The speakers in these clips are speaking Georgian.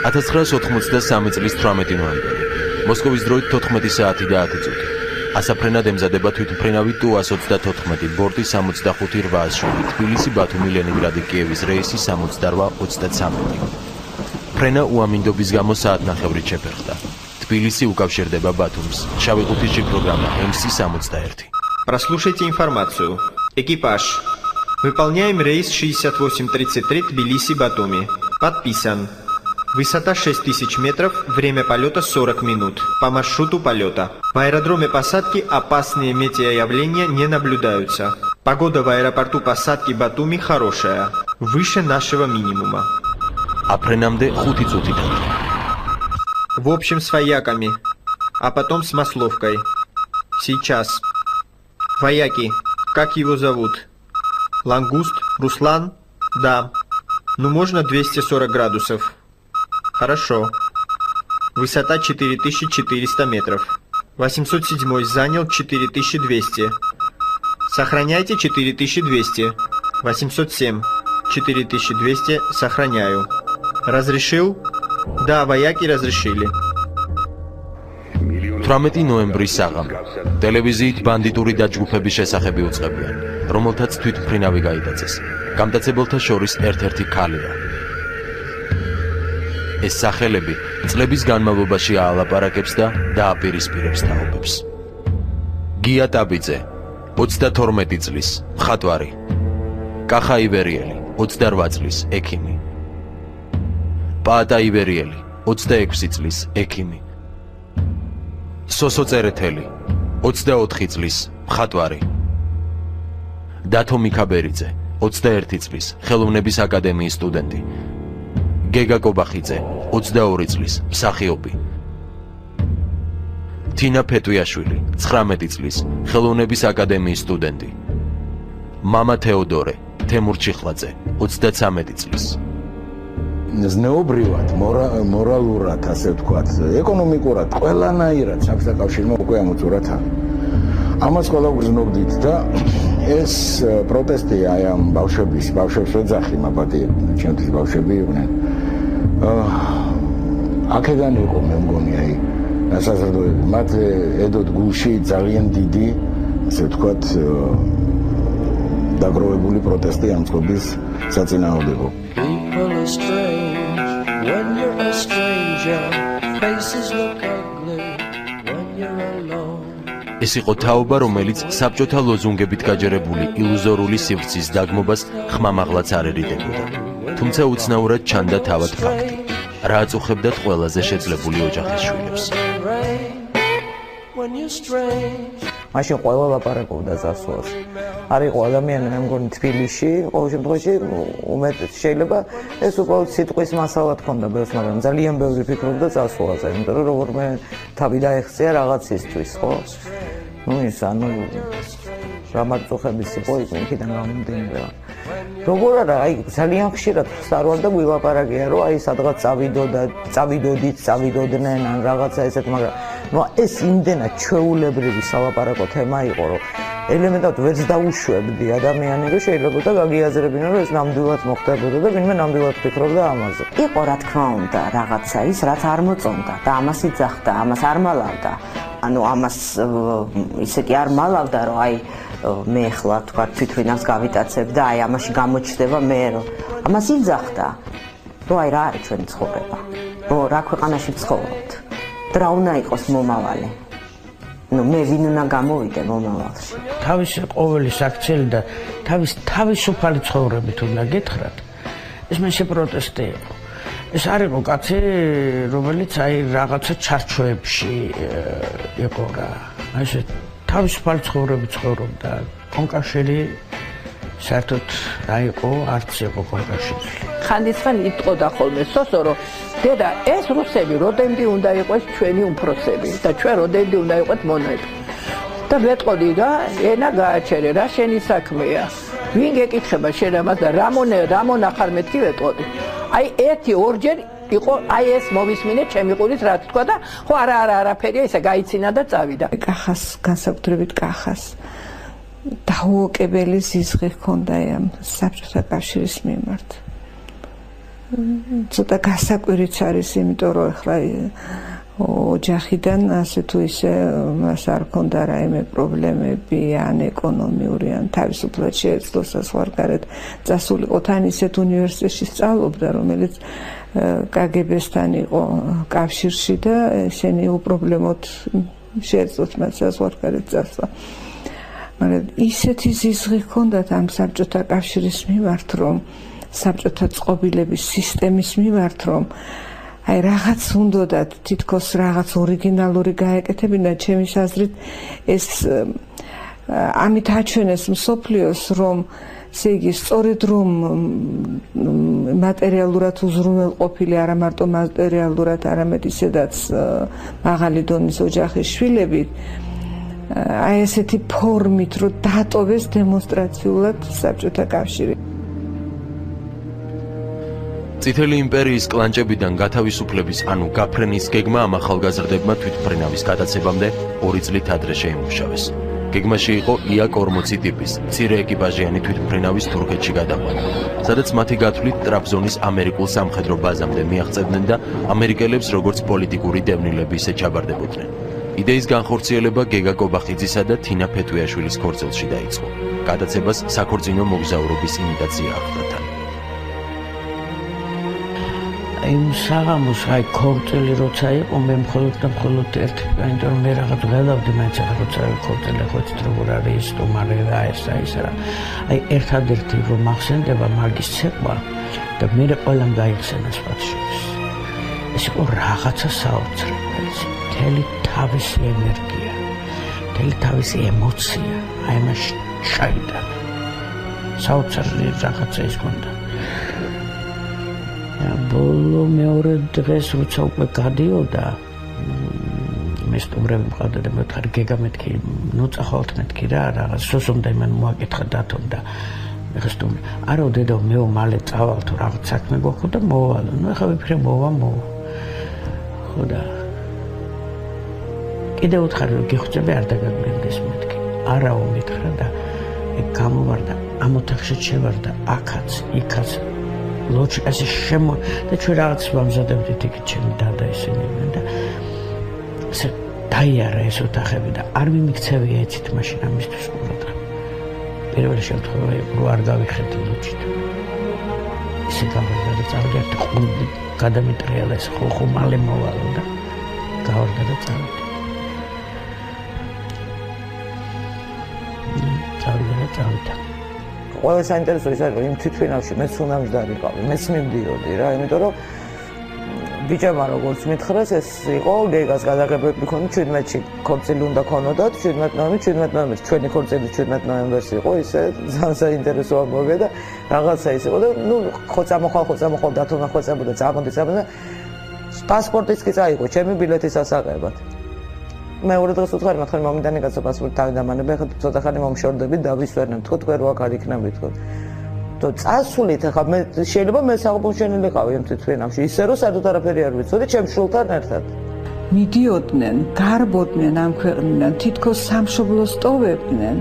1983 წლის 18 ნოემბერი. მოსკოვის დროით 14 საათი და 10 წუთი. ასაფრენად ემზადება თვითმფრინავი Tu-134 ბორტი 65-807 თბილისი-ბათუმი ლენინგრადი კიევის რეისი 68-33. ფრენა უამინდობის გამო საათნახევრით შეფერხდა. Тбилиси укავშირდება Бათუმს. Შავი ყუთის программа MC-61. Прослушайте информацию. Экипаж. Выполняем рейс 6833 Тбилиси-Батуми. Подписан. Высота 6000 метров, время полета 40 минут. По маршруту полета. В аэродроме посадки опасные метеоявления не наблюдаются. Погода в аэропорту посадки Батуми хорошая, выше нашего минимума. Апренамде 5 წუთი დავтра. В общем с вояками, а потом с Масловкой. Сейчас. Вояки, как его зовут? Лангуст? Руслан? Да. Ну можно 240 градусов. Хорошо. Высота 4400 метров. 807 занял 4200. Сохраняйте 4200. 807. 4200 сохраняю. Разрешил? Да, вояки разрешили. 18 ნოემბრის საღამო. ტელევიზიით ბანდიტური დაჯგუფების შესახები უწყებიან, რომელთაც თვითმფრინავი გაიტაცეს. გამტაცებელთა შორის ერთ-ერთი ქალია. ეს სახელები წლების განმავლობაში აალაპარაკებს და დააპირისპირებს თაობებს. გია ტაბიძე, 32 წლის, მხატვარი. კახა ივერიელი, 28 წლის, ექიმი. პაატა ივერიელი, 26 წლის, ექიმი. სოსო წერეთელი, 24 წლის, მხატვარი. დათო მიქაბერიძე, 21 წლის, ხელოვნების აკადემიის სტუდენტი. გეგა კობახიძე, 22 წლის, მსახიობი. თინა ფეტვიაშვილი, 19 წლის, ხელოვნების აკადემიის სტუდენტი. მამა თეოდორე, თემურ ჩიხლაძე, 33 წლის. ზნეობრივად, მორალურად, ასე ვთქვათ, ეკონომიკურად, ყველანაირად საბჭოთა კავშირმა უკვე ამოწურა თან. ამას ყველა გრძნობდით და ეს პროტესტი აი ამ ბავშვებს ვეძახი, მაბატი, ჩემთვის ბავშვები იყვნენ. აქედან იყო მე მგონი აი სასაზრდოები, მათ ედოთ გულში ძალიან დიდი, ასე ვთქვათ, დაგროვებული პროტესტი ამ წყობის საწინააღმდეგო. People are strange when you're a stranger. Faces look ugly when you're alone. ეს იყო თაობა, რომელიც საბჭოთა ლოზუნგებით გაჯერებული ილუზორული სივრცის დაგმობას ხმამაღლაც არ ერიდებოდა. თუმცა უცნაურად ჩანდა თავად ფაქტი, რა აწუხებდათ ყველაზე შეძლებული ოჯახის შვილებს. მაშინ ყველა ლაპარაკობდა ზასვას. არ იყო ადამიანი, მე მგონი თბილისში, ყოველ შემთხვევაში უმეტეს შეიძლება ეს უბრალოდ სიტყვის მასალა თქონდა ბევრს, მაგრამ ძალიან ბევრი ფიქრობდა ზასვაზე, იმიტომ რომ როგორმე თავი დაეხცია რაღაცისთვის, ხო? ნუ ის ანუ რამაწუხების იყო იქიდან გამომდინარე. როგორ არა, აი ძალიან ხშირად სტარვარდა გვილაპარაკია, რომ აი სადღაც წავიდოდნენ ან რაღაცა ესეთ, მაგრამ ნუ ეს იმდენად ჩვეულებრივი სალაპარაკო თემა იყო, რომ ელემენტად ვერც დაუშვებდი ადამიანი, რომ შეიძლება და გაგიაზრებინა, რომ ეს ნამდვილად მოხდებოდა და ვინმე ნამდვილად ფიქრობდა ამაზე. იყო რა თქმა უნდა რაღაცა ის, რაც არ მოწონდა და ამას იძახდა, ამას არ მალავდა. ანუ ამას ისეთი არ მალავდა, რომ აი მე ხლა თქვა თვითვინავს გავიტაცებ და აი ამაში გამოჩნდება მე რომ ამას იძახდა, რომ აი რა არის ჩვენი ცხოვრება, რომ რა ქვეყანაში ვცხოვრობთ და რა უნდა იყოს მომავალი. Ну, მე ვინ უნდა გამოვიდე მომავალში. თავისი ყოველი საქციელი და თავისუფალი ცხოვრებით უნდა გითხრათ. ეს მე პროტესტი იყო. ეს არ იყო კაცი, რომელიც აი რაღაცა ჩარჩოებში იყო რა. აი ეს თავისუფალი ცხოვრებით ცხოვრობდა. კონკავშირი საერთოდ რა იყო, არც იყო კონკავშირი. ხანდისხან იტყოდა ხოლმე სოსო, რომ დედა, ეს რუსები როდენდი უნდა იყოს ჩვენი უმფროსები და ჩვენ როდენდი უნდა იყოს მონები. და ვეტყოდი რა, ენა გააჩერე, რა შენი საქმეა. ვინ გეკითხება შენ ამას და რა მონახარ მეთქი ვეტყოდი. აი ერთი ორჯერ იყო აი ეს მოვისმინე ჩემი ყურის რა თქვა და ხო არაფერია, ისა გაიცინა და წავიდა. კახას, განსაკუთრებით კახას დაუოკებელი სიზღი ჰქონდა ამ საბჭოთა კავშირის მიმართ. ცოტა გასაკვირიც არის, იმიტომ რომ ახლა ოჯახიდან ასე თუ ისე მას არ ქონდა რაიმე პრობლემები ან ეკონომიური ან თავისუფლად შეეძლო საზღვარგარეთ წასულიყო, თან ისეთ უნივერსიტეტში სწავლობდა, რომელიც კგბ-სთან იყო კავშირში და ესენი უპრობლემოდ შეეძლოთ მას საზღვარგარეთ წასვლა. მაგრამ ისეთი ზიზღი ჰქონდათ ამ საბჭოთა კავშირის მიმართ, რომ საბჭოთა წყობილების სისტემის მიმართ, რომ აი რაღაც უნდათ თითქოს რაღაც ორიგინალური გაეკეთებინა, ჩემის აზრით ეს ამით აჩვენეს მსოფლიოს, რომ ესე იგი სწორედ რომ მატერიალურად უზრუნველყოფილი, არა მარტო მატერიალურად, არამედ ისედაც მაღალი დონის ოჯახის შვილებით, აი ესეთი ფორმით რომ დატოვეს დემონსტრაციულად საბჭოთა კავშირი. წითელი იმპერიის კლანჭებიდან გათავისუფლების, ანუ გაფრენის გეგმა ამ ახალგაზრდებმა თვითმფრინავის გადაცებამდე 2 წლით ადრე შეიმუშავეს. გეგმაში იყო IA-40 ტიპის მცირე ეკიპაჟიანი თვითმფრინავის თურქეთში გადაყვანა, სადაც მათი გათვლით ტრაბზონის ამერიკულ სამხედრო ბაზამდე მიაღწევდნენ და ამერიკელებს როგორც პოლიტიკური დევნილები ისე ჩაბარდებოდნენ. იდეის განხორციელება გეგა კობახიძისა და თინა ფეტვიაშვილის ქორწილში დაიწყო. გადაცებას საქორწინო მოგზაურობის იმიტაცია ახლდათ. იმ საღამოს აი ქორწილი როცა იყო, მე მხოლოდ ერთი, იმიტომ რომ მე რაღაც ვღელავდი, მაინც ახლა როცა ქორწილი ხვეცით როგორ არის სტუმარი და ესა რა. აი ერთადერთი რომ მახსენდება მაგის ცეკვა და მე ყველამ გაიხსენა სპარშოს. ეს იყო რაღაცა საოცრებელი, მთელი თავისი ენერგია, მთელი თავისი ემოცია, აი მაშ ჩაიდა. საოცრელი რაღაცა ის ქონდა. ბოლო მეორე დღეს როცა უკვე გადიოდა, მე სტუმრები მყავდა და მეთქარი გეგა მეთქი, ნუ წახვალთ მეთქი რა, რაღაც სოსომდა იმან მოაკითხა დათომ და ეხა სტუმრი, არა დედო მე მალე წავალ თუ რაღაც საქმე გვაქვს და მოვალ. ნუ ეხა ვიფიქრე მოვა. ხო და კიდევ უთხარი რომ გიხოცები არ დაგაგმენდეს მეთქი. არაო მითხრა და ეგ გამოვარდა, ამ ოთახში შევარდა, აქაც, იქაც ლოჯიკაში და ჩვენ რაღაც ვამზადებდით იქ ჩემი დადა ისინი და ესე დაიარა ეს ოთახები და არ მიმიქცევია ეცით მაშინ ამისთვის ყურადღება. პირველი შემთხვევა იყო რომ არ გავიხედი ლოჯით. ისე გავარდა და წავიდა ერთ ყურბი გადამიტრიალა ეს ხო მალე მოვალო და გავარდა და წავიდა. წავიდა. ყველა საინტერესო ის არის, რომ იმ თვითმფრინავში მეც უნდა მჯდარიყავი, მეც მივდიოდი რა, იმიტომ რომ ბიჭებმა როგორც მითხრეს, ეს იყო გეგას გადაღებები ქონდა 17-ში, ქორწილი უნდა ქონოდათ 17 ნოემბერს, ჩვენი ქორწილი 17 ნოემბერს იყო, ისე ძალიან საინტერესო ამბავია და რაღაცა ის იყო და ნუ ხო წამოხვალ დათომა ხო წამოდა, წამოდი და პასპორტიც კი წაიღო, ჩემი ბილეთის ასაყებად. მეორე დღეს უთხარი მათ ხარ მომიდანი კაცო პასპორტი თავი დამანებე, ხა ცოტა ხანი მომშორდები და ვისვერნებ, თქო თქვენ რო აქ არ იქნები თქო. თო წასულით ხა მე შეიძლება მე საყოველთაობი ამ თვითმფრინავში, ისე რომ საერთოდ არაფერი არ ვიცოდი ჩემ შულთან ერთად. მიდიოდნენ, გარბოდნენ ამ ქვეყნიდან, თითქოს სამშობლოს ტოვებდნენ,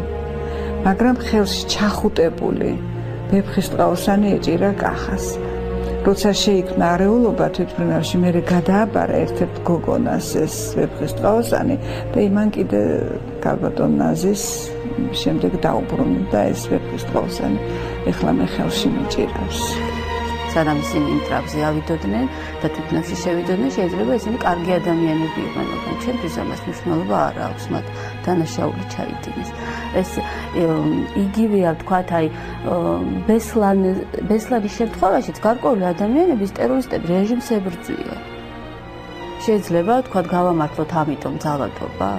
მაგრამ ხელში ჩახუტებული ვეფხისტყაოსანი ეჭირა კახას. როცა შეიქმნა არეულობა თვითმფრინავში, მე გადააბარა ერთ-ერთ გოგონას ეს ვეფხისტყაოსანი და იმან კიდე ქალბატონ ნაზის შემდეგ დაუბრუნდა ეს ვეფხისტყაოსანი. ეხლა მე ხელში მიჭირავს. სანამ ისინი იმ ტრაპზე ავიდოდნენ და თვითმფრინავში შევიდოდნენ, შეიძლება ისინი კარგი ადამიანები იყვნენ, მაგრამ ჩემთვის ამას მნიშვნელობა არ აქვს, მათ დანაშაული ჩაიდინეს. ეს იგივეა ვთქვათ, აი ბესლანის შემთხვევაშიც გარკვეული ადამიანების ტერორისტები რეჟიმს ებრძვიან. შეიძლება ვთქვათ გავამართლოთ ამიტომ ძალადობა?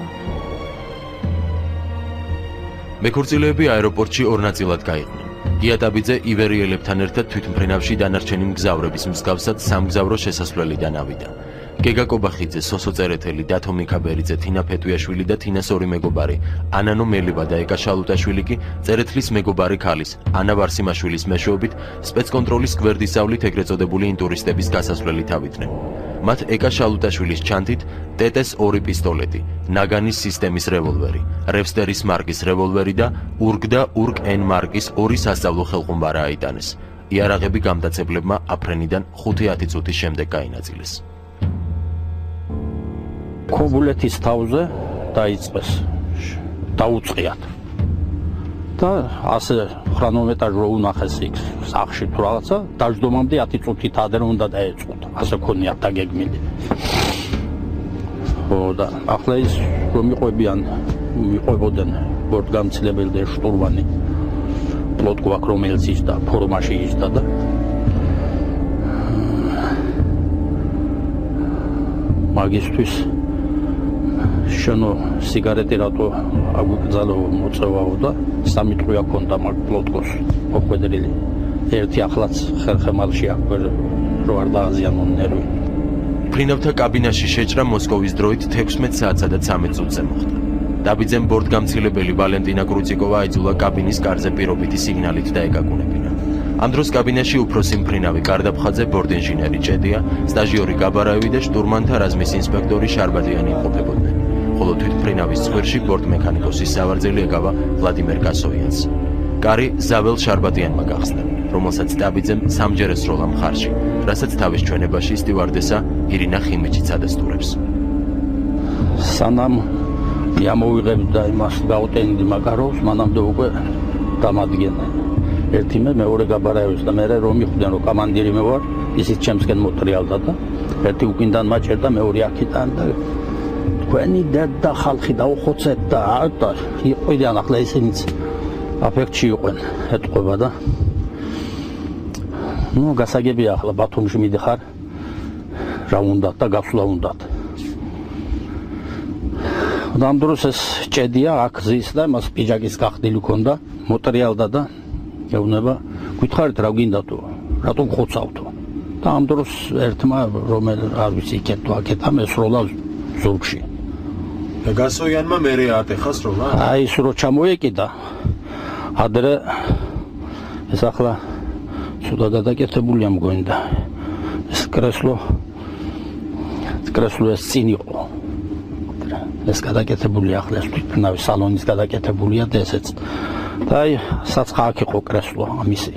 მეკორწილეები აეროპორტში ორ ნაწილად გაიყვნენ. გია ტაბიძე ივერიელებთან ერთად თვითმფრინავში დანარჩენი მგზავრების მსგავსად სამგზავრო შესასვლელიდან ავიდა. გეგა კობახიძე, სოსო წერეთელი, დათო მიქაბერიძე, თინა ფეტვიაშვილი და თინას ორი მეგობარი, ანანო მელიბა და ეკა შალუტაშვილი კი წერეთლის მეგობარი ქალის, ანა ვარსიმაშვილის მეშვეობით სპეცკონტროლის გვერდისავლით ეგრეთ წოდებული ინტურისტების გასასვლელით ავიდნენ. მათ ეკა შალუტაშვილის ჩანთით ტეტეს 2 პისტოლეტი, ნაგანის სისტემის რევოლვერი, რევსტერის მარკის რევოლვერი და ურგ და ურგ-N მარკის 2 სასწავლო ხელყუმბარა აიტანეს. იარაღები გამტაცებლებმა აფრენიდან 5-10 წუთის შემდეგ გაინაწილეს. ქობულეთის თავზე დაიწყეს დაუწყიათ. და ასე ხრანომეტრაჟი რო უნახეს იქ სახში თუ რაღაცა დაждომამდე 10 წუთით ადრე უნდა დაეწყოთ. ასე ქონიათ დაგეგმილი. ხო და ახლა ის რომ მიყვებოდნენ ბორტგამცილებელი და შტურმანი პლოტკოვაკ რომელიც ისდა ფორმაში ისდა და მაგისტვის შენო სიგარეტი რატო აგვიკძალო მოწევაო და 3 ტყვია ქონდა მაგ პლოტკოს მოყვედრილი ერთი ახლაც ხერხემალში აკვერ რო არ დააზიანონ ნერვი. ფრინავთა კაბინაში შეჭრა მოსკოვის დროით 16 საათსა და 13 წუთზე მოხდა. დაბიძემ ბორტგამცილებელი ვალენტინა კრუციკოვა აიძულა კაბინის კარზე პირობითი სიგნალით დაეკაკუნებინა. ამ დროს კაბინაში უფროსი მფრინავი კარდაფხაძე, ბორტინჟინერი ჭედია, სტაჟიორი გაბარაევი და შტურმანთა რაზმის ინსპექტორი შარბადიანი იმყოფებოდნენ. ხოლო თვითმფრინავის ცხვირში ბორტმექანიკოსის სავარძელი ეკავა ვლადიმერ კასოიანს. კარი ზაվել შარბადიანმა გახსნა, რომელსაც დაბიძემ სამჯერ ესროლა მხარში, რასაც თავის ჩვენებაში სტივარდესა ირინა ხიმიჩიც ადასტურებს. სანამ ამოვიღებდა იმას გაუტენდი მაგაროვს, მანამდე უკვე დამადგენენ. ერთი მე მეორე გაბარაევს და მე რომ მიხვდნენ რომ კომანდირი მე ვარ, ისიც ჩემსკენ მოტრიალდა და ერთი უკინდან მაჭერდა, მეორე აქიდან და თქვენი და ხალხი დაუხოცეთ და იყვიდან ახლა ისინიც აფექტში იყვენ ეთყვება და ნუ გასაგებია ახლა ბათუმში მიდიხარ რა უნდათ და გასვლა უნდათ. ამ დროს ეს ჭედია აქ ზის და მას პიჯაკის გახდილი ქონდა, მოტრიალდა და ეუბნება, გითხარით რა გინდა თუ, რატომ ხოცავთო? და ამ დროს ერთმა რომელ არ ვიცი იქეთ თუ აქეთ ამესროლა ზურგში. და გასოიანმა მერე ატეხა სროლა? აი ის რო ჩამოეკიდა. ადრე ეს ახლა სუდა დადაკეთებულია მგონი და ეს კრესლო ეს წინ იყო. ეს გადაკეთებული ახლა ეს თვითმფრინავის სალონის გადაკეთებულია და ესეც. და აი საცხა აქ იყო კრესლო ამისი.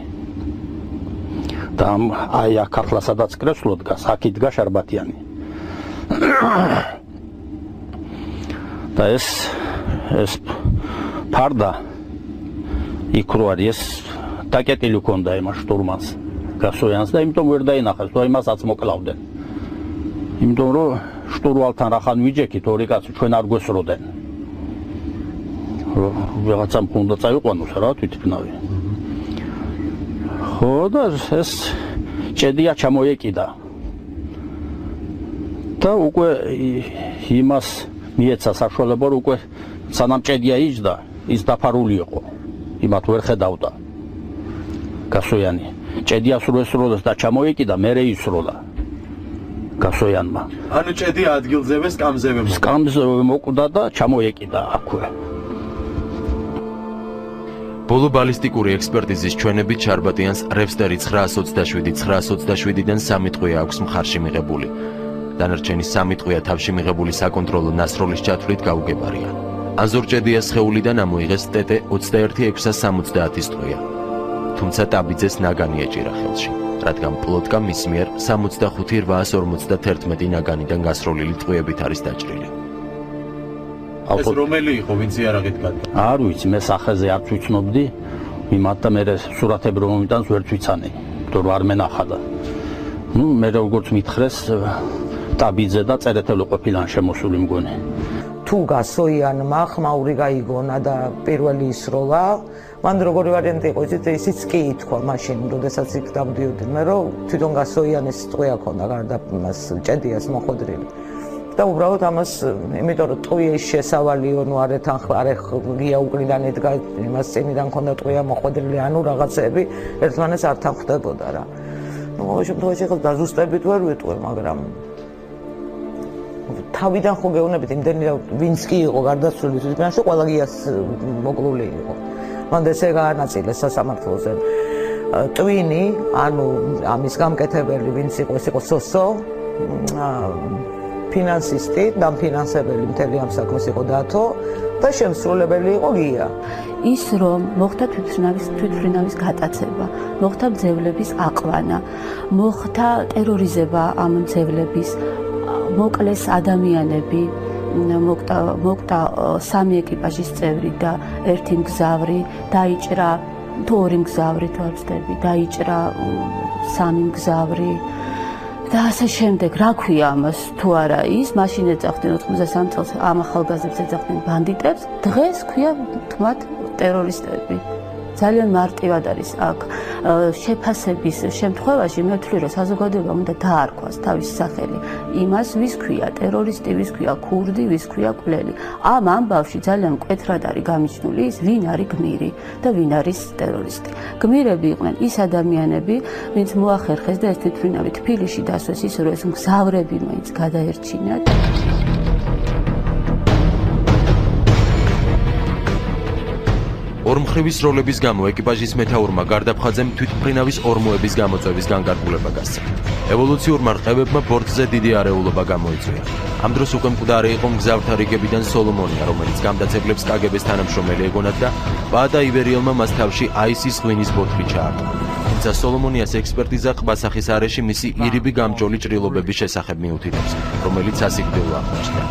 და აი აქ ახლა სადაც კრესლო დგას, აქ იდგა შარბათიანი. და ეს ფარდა იქ რო არის ეს დაკეტილი ქონდა იმას შტურმანს გასოიანს და იმიტომ ვერ დაინახეს, თუ იმასაც მოკლავდნენ. იმიტომ რომ შტურვალთან რახან ვიჯექით ორი კაცი ჩვენ არ გვესროდნენ. რაღაცამ უნდა წაიყვანოს რა თვითმფრინავი. ხო და ეს ჭედია ჩამოეკიდა. და უკვე იმას მიეცა საშუალება რომ უკვე სანამ ჭედია იჯდა, ის დაფარული იყო. იმათ ვერ ხედავდა. გასოიანი. ჭედიას რო ესროლეს და ჩამოეკიდა, მერე ისროლა. გასოიანმა. ანუ ჭედია ადგილზევე სკამზევე მოკვდა. სკამზევე მოკვდა და ჩამოეკიდა აქვე. ბოლო ბალისტიკური ექსპერტიზის ჩვენებით შარბატიანს რევსტერი 927-927-დან 3 ტყვია აქვს მხარში მიღებული. დანარჩენი 3 ტყვია თავში მიღებული საკონტროლო ნასროლის ჩათვლით გაუგებარია. ანზორ ჭედიას ხეულიდან ამოიღეს ტეტე 21-670 ტყვია. თუმცა ტაბიძეს ნაგანი ეჭირა ხელში, რადგან პლოტკა მის მიერ 65-851 ნაგანიდან გასროლილი ტყვიებით არის დაჭრილი. ეს რომელი იყო, ვინც იარაღით გადდა? არ ვიცი, მე სახეზე არც ვიცნობდი, მიმართ და მე სურათები რომ მომიტანს ვერ ვიცანე, იმიტომ რომ არ მენახა და. ნუ მე როგორც მითხრეს, ტაბიძე და წერეთელი ყოფილან შემოსული მგონი. თუ გასოიანმა ხმაური გაიგონა და პირველი ისროლა, მან როგორი ვარიანტი იყო, ისიც კი ითქვა მაშინ, როდესაც იქ დავდიოდნენ, მე რომ თვითონ გასოიანის ტყვია ქონდა გარდა მას ჭედიას მოხვედრილი. და უბრალოდ ამას, იმიტომ რომ ტყვიის შესავალიო, ნუ არ ღია უკრიდან ედგა, იმას წინიდან ქონდა ტყვია მოხვედრილი, ანუ რაღაცები ერთმანეთს არ თანხვდებოდა რა. ნუ ყოველ შემთხვევაში ხელ დაზუსტებით ვერ ვიტყვე, მაგრამ თავიდან ხო გეუბნებით იმდენი ვინც კი იყო გარდაცვლილი თვითმფრინავში, ყველა გიას მოკლული იყო. მან ესე გაანაწილეს სასამართლოზე. ტვინი, ანუ ამის გამკეთებელი ვინც იყო, ეს იყო სოსო, ფინანსისტი, დამფინანსებელი მთელი ამ საქმეს იყო დათო, და შემსრულებელი იყო გია. ის რომ მოხდა თვითმფრინავის გატაცება, მოხდა მძევლების აყვანა, მოხდა ტერორიზება ამ მძევლების, მოკლეს ადამიანები, მოკტა 3 ეკიპაჟის წევრი და 1 მგზავრი, დაიჭრა თუ 2 მგზავრი თუ არ ვცდები, დაიჭრა 3 მგზავრი და ასე შემდეგ. რა ქვია ამას თუ არა ის, მაშინ ეძახდნენ 93 წელს ამ ახალგაზრდებს ეძახდნენ ბანდიტებს, დღეს ქვია თმათ ტერორისტები. ძალიან მარტივად არის აქ შეფასების შემთხვევაში მე ვთვლი რომ საზოგადოება უნდა დაარქვას თავისი სახელი იმას ვის ქვია ტერორისტი, ვის ქვია ქურდი, ვის ქვია კვლელი. ამ ამბავში ძალიან მკვეთრად არის გამიჩნული ის ვინ არის გმირი და ვინ არის ტერორისტი. გმირები იყვნენ ის ადამიანები, ვინც მოახერხეს და ეს თვითმფრინავი თბილისში დასვეს ისე რომ ეს მგზავრები მაინც გადაერჩინათ. ორმხრივის როლების გამო ეკიპაჟის მეთაურმა გარდაფხაძემ თვითმფრინავის ორმოების გამოწვევის განკარგულება გასცა. ევოლუციურმა რყევებმა ბორტზე დიდი არეულობა გამოიწვია. ამ დროს უკვე მკვდარი იყო მგზავრთა რიგებიდან სოლომონია, რომელიც გამტაცებლებს კგბ-ს თანამშრომელი ეგონათ და პაატა ივერიელმა მას თავში აისის ღვინის ბოთლი ჩაარტყა. თუმცა სოლომონიას ექსპერტიზა ყბასახის არეში მისი ირიბი გამჭოლი ჭრილობების შესახებ მიუთითებს, რომელიც ასიკვდილო აღმოჩნდა.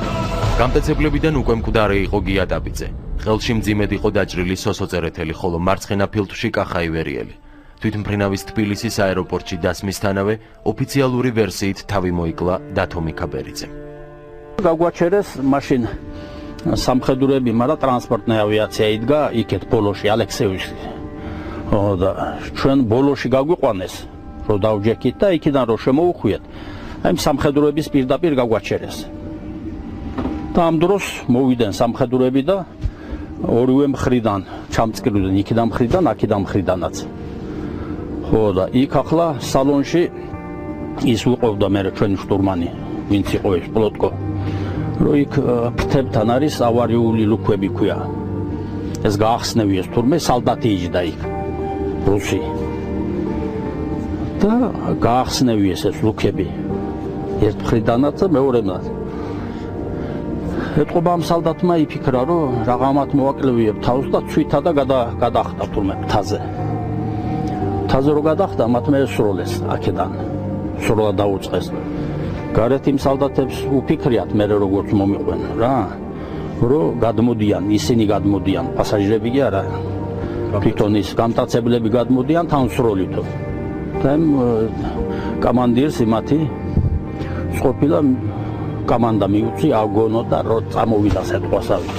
გამტაცებლებიდან უკვე მკვდარი იყო გია დაბიძე. ხელში მძიმედ იყო დაჭრილი სოსო წერეთელი, ხოლო მარცხენა ფილტვში კახა ივერიელი. თვითმფრინავის თბილისის აეროპორტში დასმისთანავე ოფიციალური ვერსიით თავი მოიკლა დათო მიქაბერიძემ. გაგვაჩერეს მაშინ სამხედროები, მაგრამ ტრანსპორტная ავიაცია იდგა იქეთ ბოლოში ალექსეევში. და ჩვენ ბოლოში გაგვიყვანეს, რომ დავჯექით და იქიდან რომ შემოუხვიეთ, აი სამხედროების პირდაპირ გაგვაჩერეს. და ამ დროს მოვიდნენ სამხედროები და ორივე მხრიდან ჩამწკრივდნენ, იქიდან მხრიდან, აქიდან მხრიდანაც. ხო და იქ ახლა სალონში ის უყოვდა მე ჩვენი შტურმანი, ვინც იყო ეს პლოტკო. რომ იქ ფრთებთან არის ავარიული ლუქები ქვია. ეს გაახსნევიეს თურმე სალდათი იჯდა იქ. რუსი. და გაახსნევიეს ეს ლუქები. ერთ მხრიდანაც და მეორედანაც. ეთყობა ამ სალდათმა იფიქრა, რომ რაღაცამათ მოვაკლევიებ თავს და ცვითა და გადახდა თურმე მთაზე. მთაზე რო გადახდა, მათ მე ესროლეს აქედან. სროლა დაუწყეს. გარეთ იმ სალდათებს უფიქრიათ მე როგორც მომიყვენ რა, რომ გადმოდიან, ისინი გადმოდიან, პასაჟირები კი არა. თვითონ ის გამტაცებლები გადმოდიან თანსროლითო. და კამანდირს იმათი სყოფილა კამანდა მიუწი ავგონო და რო წამოვიდა სეტყვასავით.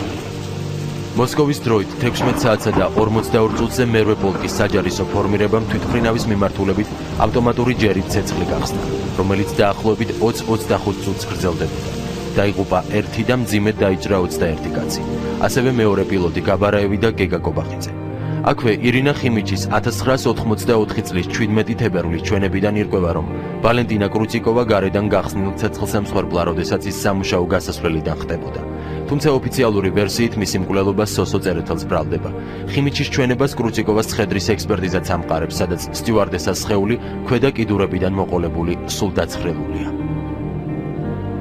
მოსკოვის დროით 16 საათსა და 42 წუთზე მერვე პოლკის საჯარისო ფორმირებამ თვითმფრინავის მიმართულებით ავტომატური ჯერით ცეცხლი გახსნა, რომელიც დაახლოებით 20-25 წუთს გრძელდებოდა. დაიღუპა 1 და მძიმედ დაიჭრა 21 კაცი. ასევე მეორე პილოტი გაბარაევი და გეგა კობახიძე. აქვე ირინა ხიმიჩის 1984 წლის 17 თებერვლის ჩვენებიდან ირკვევა, რომ ვალენტინა კრუციკოვა გარედან გახსნილ ცეცხლსამსხვერპლა, როდესაც ის სამუშაო გასასვლელიდან ხდებოდა. თუმცა ოფიციალური ვერსიით მისი მკვლელობა სოსო წერეთელს ბრალდება. ხიმიჩის ჩვენებას კრუციკოვას ცხედრის ექსპერტიზაც ამყარებს, სადაც სტიუარდესას სხეული ქვედა კიდურებიდან მოყოლებული სულ დაცხრილულია.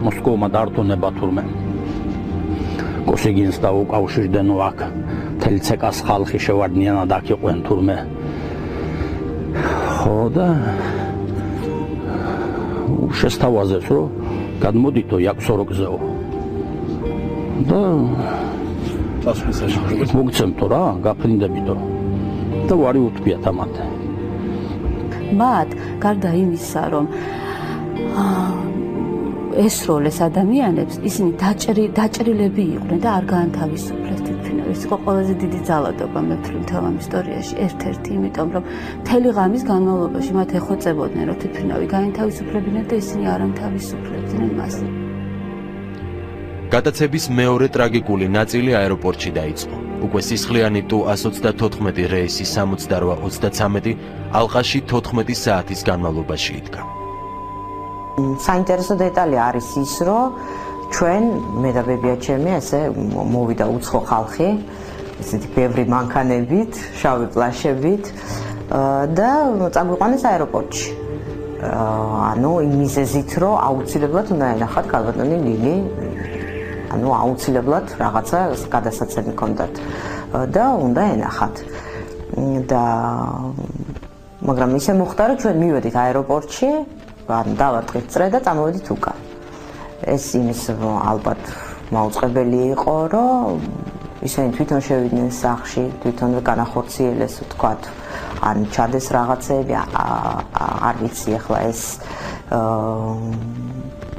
მოსკოვმა დაართონება თურმე. კოსიგინს დაუკავშირდნენ აქ. მთელი ცეკას ხალხი შევარდნიანად აქ იყვნენ თურმე. ხო და შესთავაზეს, რომ გადმოდითო იაკსოროგზეო. და მოგცემთო რა, გაფრინდებითო. და ვარი უთქვიათ ამათ. მათ გარდა იმისა, რომ ესროლეს ადამიანებს, ისინი დაჭრილები იყვნენ და არ გაანთავისუფლეს თვითმფრინავი. ეს იყო ყველაზე დიდი ძალადობა მე ვთვლი მთელ ამ ისტორიაში, ერთ-ერთი, იმიტომ რომ მთელი ღამის განმავლობაში მათ ეხვეწებოდნენ, რომ თვითმფრინავი გაანთავისუფლებინათ და ისინი არ ანთავისუფლებდნენ მას. გატაცების მეორე ტრაგიკული ნაწილი აეროპორტში დაიწყო. უკვე სისხლიანი Tu-134 რეისი 68-23 ალყაში 14 საათის განმავლობაში იდგა. საინტერესო დეტალი არის ის, რომ ჩვენ მე და ბებია ჩემი ესე მოვიდა უცხო ხალხი, ესეთი ბევრი მანქანებით, შავი პლაშებით და წაგვიყვანეს აეროპორტში. ანუ იმ მიზეზით, რომ აუცილებლად უნდა ენახათ ქალბატონი ლილი ანუ აუცილებლად რაღაცა გადასაცემი ჰქონდათ და უნდა ენახათ. და მაგრამ ისე მოხდა, რომ ჩვენ მივედით აეროპორტში, ანუ დავარტყით წრე და წამოვედით უკან. ეს იმის ალბათ მაუწყებელი იყო, რომ ისინი თვითონ შევიდნენ სახლში, თვითონ განახორციელეს, ვთქვათ, ან ჩადეს რაღაცები, არ ვიცი ახლა ეს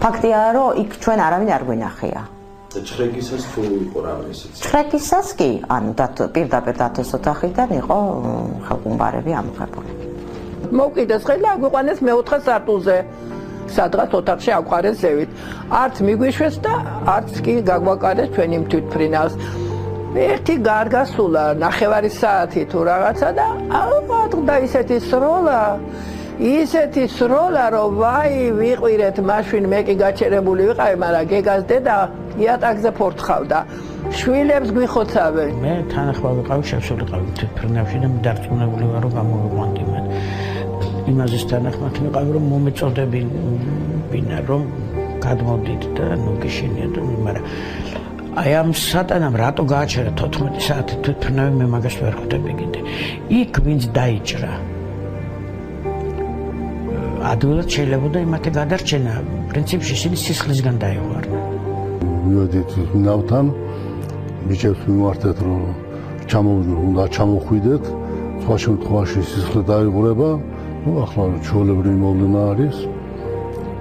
ფაქტია, რომ იქ ჩვენ არავინ არ გვენახია. ჭრეკისას თუ იყო რამე ისიც? ჭრეკისას კი, ანუ პირდაპირ დათოს ოთახიდან იყო ხელმძღვანელები ამოღებული. მოვკიდეს ხელი აგვიყვანეს მეოთხე სართულზე. სადღაც ოთახში აგვყარეს ზევით. არც მიგვიშვეს და არც კი გაგვაკარეს ჩვენი თვითმფრინავს. ერთი გარგასულა, ნახევარი საათი თუ რაღაცა და ალბათ ისეთი სროლა, რომ ვაი, ვიყვირეთ მაშინ მე კი გაჩერებული ვიყავი, მაგრამ გეგას დედა იატაკზე ფორთხავდა. შვილებს გვიხოცავენ. მე თანახმად ვიყავი, შევსულიყავი თვითმფრინავში და დარწმუნებული ვარ, რომ გამოვიყვანდი მე. იმაზეც თანახმად ვიყავი, რომ მომეწოდებინა, რომ გადმოდით და ნუ გიშინია და მაგრამ აი ამ სატანამ რატო გააჩერა 14 საათი თვითმფრინავი, მე მაგას ვერ ხვდები კიდე. იქ ვინც დაიჭრა ადვილად შეიძლება იმათი გადარჩენა, პრინციპში ისინი სისხლისგან დაიღვარნა. მივედით თვითმფრინავთან, ბიჭებს მიმართეთ, რომ უნდა ჩამოხვიდეთ, სხვა შემთხვევაში სისხლი დაიღურება, ну ახლა ჩვეულებრივი მოვლენა არის,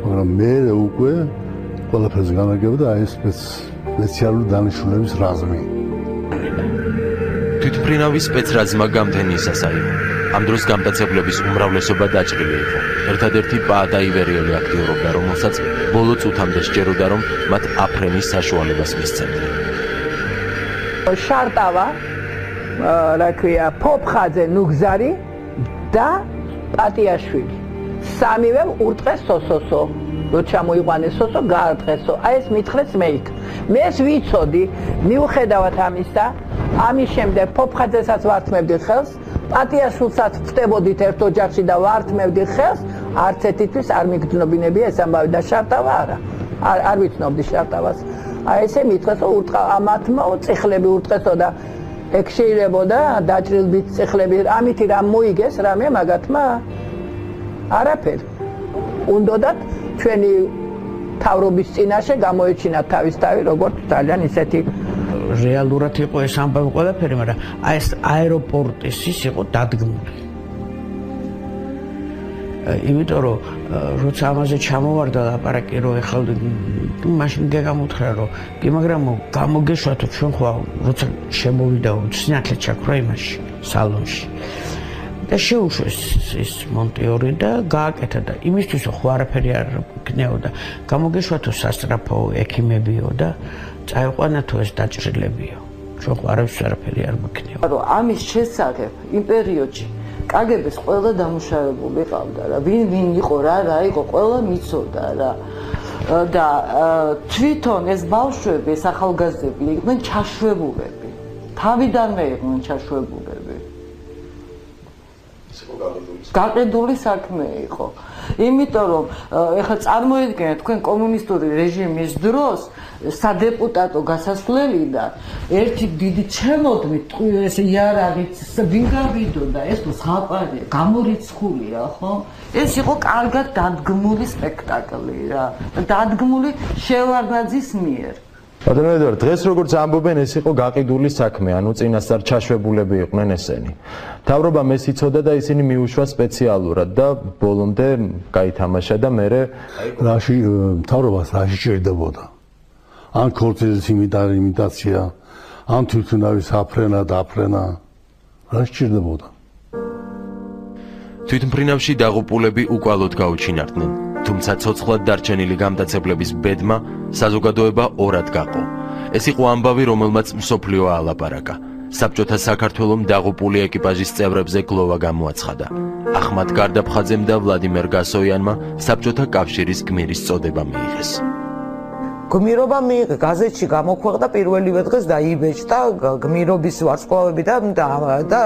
მაგრამ მე უკვე ყველაფერს განაგებდა აი ეს სპეციალური დანიშნულების რაზმი. თვითმფრინავის სპეცრაზმა გამდენისას აიღო. ამ დროს გამტაცებლების უმრავლესობა დაჭრილი იყო. ერთადერთი პაადაივერიელი აქტიურობდა, რომელსაც ბოლო წუთამდე სჯეროდა, რომ მათ აფრენის საშუალებას მისცემდნენ. შარტავა, რა ქვია, ფოფხაძე ნუგზარი და პატიაშვილი. სამივე ურტყეს სოსოსო. რო ჩამოიყვანეს სოსო, გაარტყესო. აი ეს მითხრეს მე იქ. მე ეს ვიცოდი, მიუხედავად ამისა, ამის შემდეგ ფოფხაძესაც ვართმევდი ხელს, პატიაშვილსაც ვხდებოდით ერთ ოჯახში და ვართმევდი ხელს, არც ერთისთვის არ მიგრძნობინებია ეს ამბავი და შარტავა არა. არ ვიცნობდი შარტავას. აი ესე მითხრესო, ამათმა წიხლები ურტყესო და ეგ შეიძლებოდა დაჭრილობით წიხლები, ამითი რა მოიგეს რამე მაგათმა? არაფერი. უნდათ ჩვენი თავრობის წინაშე გამოეჩინათ თავის თავი, როგორც ძალიან ისეთი რეალურად იყო ეს ამბავი ყველაფერი, მაგრამ აი ეს აეროპორტის ის იყო დადგმული. იმიტომ რომ როცა ამაზე ჩამოვარდა ლაპარაკი, რომ ეხლა მაშინ გეკამოთხრა, რომ კი მაგრამ გამოგეშვათ ჩვენ ხო როცა შემოვიდა სინათლე ჩაქრა იმაში სალონში. და შეუშვეს ის მონტიორი და გააკეთა და იმისთვის ხო არაფერი არ გქნეოდა. გამოგეშვათო სასტრაფო ექიმებიო და წაიყვანათო ეს დაჭრილებიო. ჩვენ ხო არაფერი არ გქნეოდა. რომ ამის შესახებ იმ პერიოდში კგბ-ს ყველა დამუშავებული ყავდა რა. ვინ იყო რა იყო, ყველა მიცოდა რა. და თვითონ ეს ბავშვები, ეს ახალგაზრდები იყვნენ ჩაშვებულები. თავიდანვე იყვნენ ჩაშვებულები. გაყიდული საქმე იყო. იმიტომ რომ ეხლა წარმოიდგინეთ თქვენ კომუნისტური რეჟიმის დროს სადეპუტატო გასასვლელიდან ერთი დიდი ჩემოდმით ესე იარაღით ვინ გავიდოდა ეს ზღაპარი გამორიცხულია ხო? ეს იყო კარგად დადგმული სპექტაკლი რა. დადგმული შევარდნაძის მიერ. ბატონო ედვარდ, დღეს როგორც ამბობენ, ეს იყო გაყიდული საქმე, ანუ წინასწარ ჩაშვებულები იყვნენ ესენი. მთავრობამ ეს იცოდა და ისინი მიუშვა სპეციალურად და ბოლომდე გაითამაშა და მერე მთავრობას რაში ჭირდებოდა? ან ქორწილის იმიტაცია, ან თვითმფრინავის აფრენა და აფრენა. რაში ჭირდებოდა? თვითმფრინავში დაღუპულები უკვალოდ გაუჩინარდნენ. თუმცა ცოცხლად დარჩენილი გამტაცებლების ბედმა საზოგადოება ორად გაყო. ეს იყო ამბავი, რომელმაც მსოფლიო აალაპარაკა. საბჭოთა საქართველომ დაღუპული ეკიპაჟის წევრებზე გლოვა გამოაცხადა. ახმად გარდაფხაძემ და ვლადიმერ გასოიანმა საბჭოთა კავშირის გმირის წოდება მიიღეს. გმირობა მიიღე, გაზეთში გამოქვეყნდა პირველივე დღეს დაიბეჭდა გმირობის ვარსკვლავები და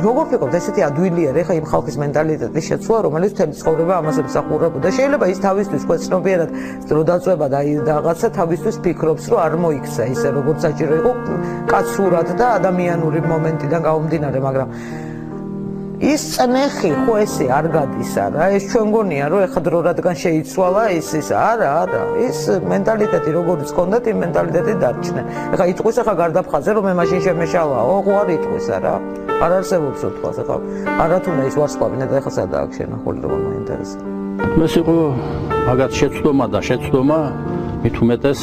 როგორ ვიყავთ ესეთი ადვილი არა ხა იმ ხალხის მენტალიტეტის შეცვლა რომელიც მთელი ცხოვრება ამას ემსახურებოდა შეიძლება ის თავისთვის ქვეცნობიერად რო დაწვება და რაღაცა თავისთვის ფიქრობს რომ არ მოიქცა ისე როგორც საჭირო იყო კაცურად და ადამიანური მომენტიდან გამომდინარე მაგრამ ის წნეხი ხო ესე არ გადის არა ეს ჩვენ გონია რომ ეხა დრო რადგან შეიცვალა ის არა ის მენტალიტეტი როგორც ჰქონდათ იმ მენტალიტეტი დარჩნენ ეხა იტყვის ახლა გარდაფხაზე რომ მე მაშინ შემეშალაო ხო არ იტყვის არა არ არსებობს უთქვას ეხა არა თუნდა ის ვარსკვლავი და ეხა სადაა აქ შენახული რომ მაინტერესებს ეს იყო მაგათ შეცდომა მით უმეტეს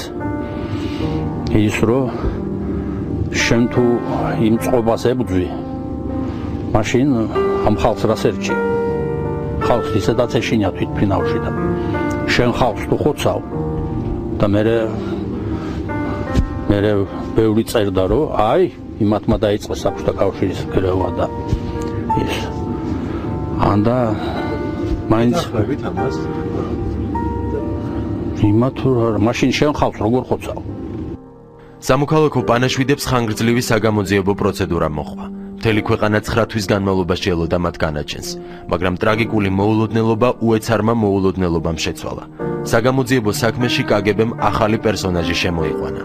ის რომ შენ თუ იმ წყობას ებძვი მაშინ ამ ხალხს რას ერჩი ხალხს ისედაც ეშინია თვითფრინავში და შენ ხალხს თუ ხოცავ და მე ბევრი წერდა რომ აი იმათმა დაიწყეს საბჭოთა კავშირის გრევა და ის ანდა მაინც იმათ მაშინ შენ ხალხს როგორ ხოცავ სამოქალაქო პანაშვიდებს ხანგრძლივი საგამოძიებო პროცედურა მოხდა მთელი ქვეყანა 9 თვის განმავლობაში ელოდა მათ განაჩენს, მაგრამ ტრაგიკული მოულოდნელობა უეცარმა მოულოდნელობამ შეცვალა. საგამოძიებო საქმეში კგბ-მ ახალი პერსონაჟი შემოიყვანა.